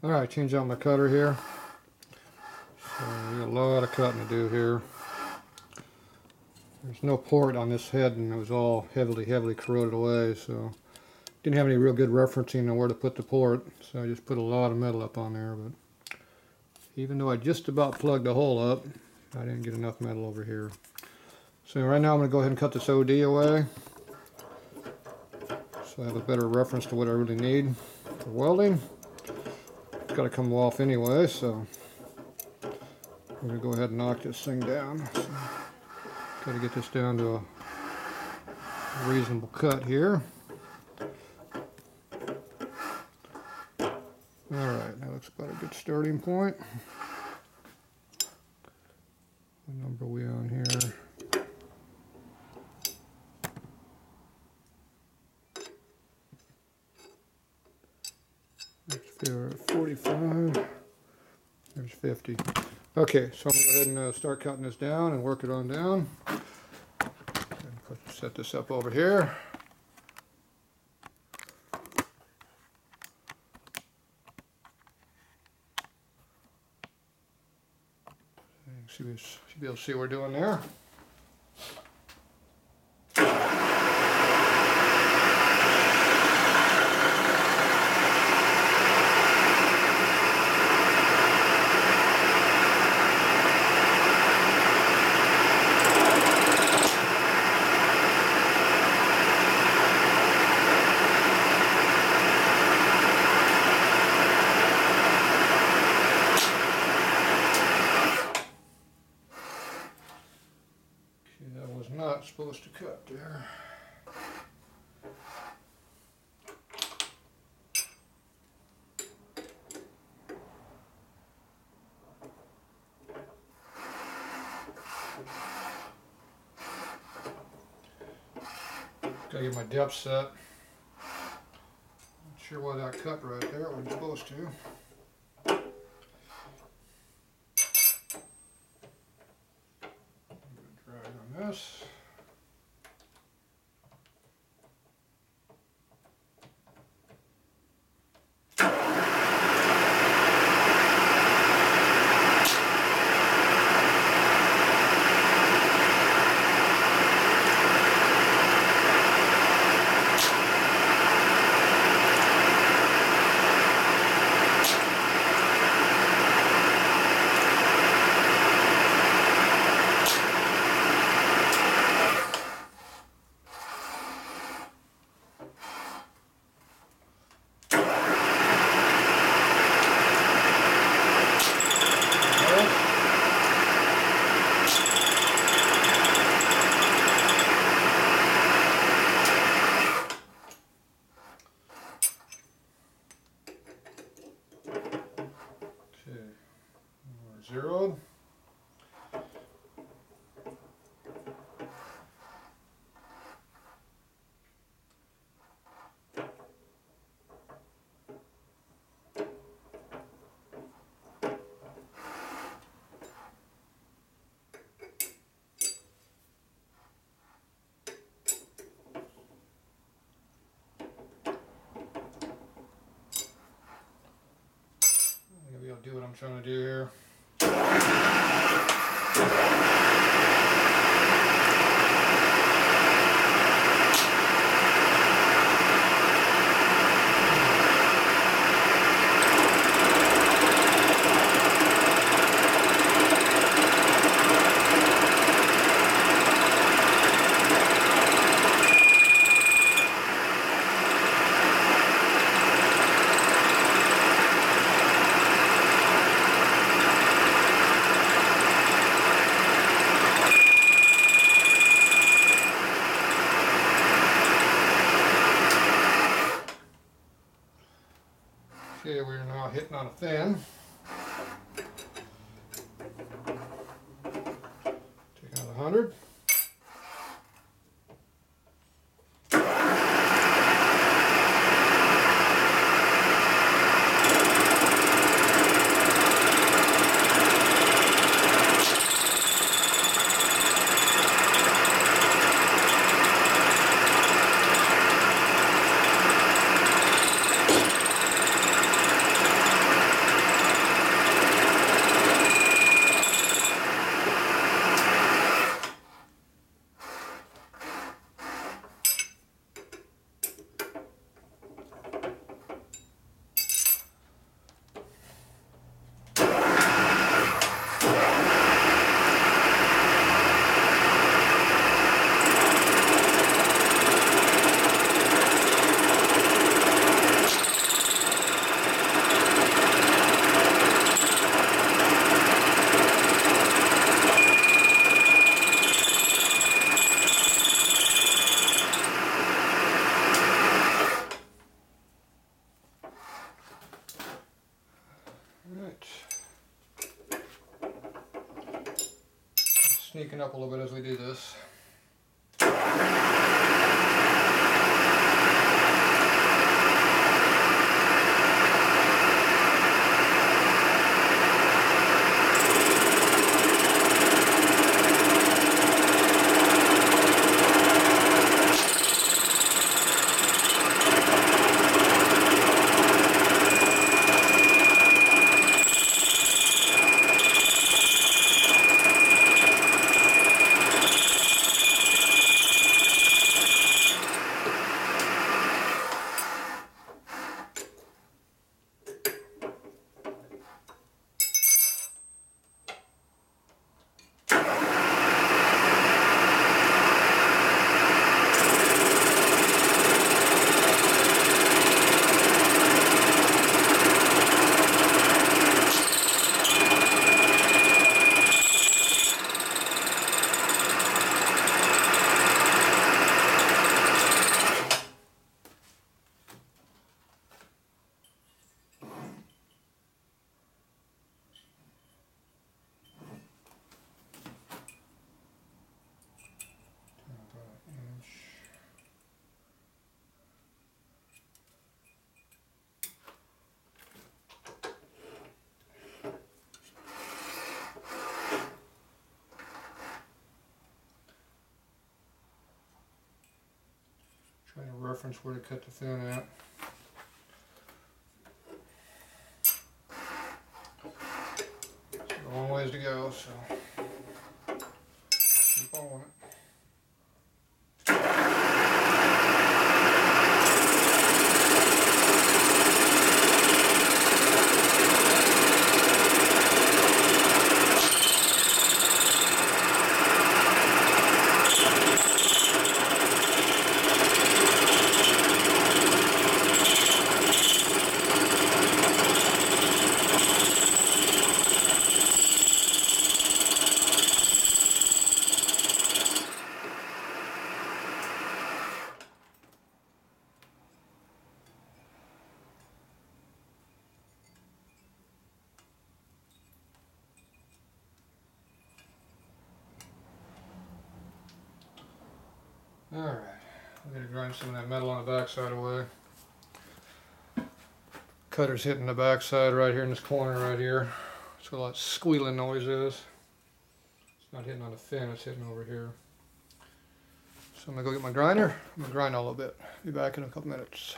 Alright, change out my cutter here. So we got a lot of cutting to do here. There's no port on this head and it was all heavily corroded away, so didn't have any real good referencing on where to put the port, so I just put a lot of metal up on there. But even though I just about plugged the hole up, I didn't get enough metal over here. So right now I'm going to go ahead and cut this OD away, so I have a better reference to what I really need for welding. It's got to come off anyway, so we're going to go ahead and knock this thing down. So, got to get this down to a reasonable cut here. Alright, that looks about a good starting point. What number are we on here? There's 45. There's 50. Okay, so I'm going to go ahead and start cutting this down and work it on down. Set this up over here. Should be able to see what we're doing there. Not supposed to cut there. Gotta get my depth set. Not sure why that cut right there. It wasn't supposed to. Drag on this. Zeroed. Maybe I'll do what I'm trying to do here. Okay, we're now hitting on a fin. Take out 100. Alright. Sneaking up a little bit as we do this. Trying to reference where to cut the fin at. It's a long ways to go, so keep on it. Alright, I'm going to grind some of that metal on the backside away. Cutter's hitting the backside right here in this corner right here. That's what that squealing noise is. It's not hitting on the fin, it's hitting over here. So I'm going to go get my grinder. I'm going to grind a little bit. Be back in a couple minutes.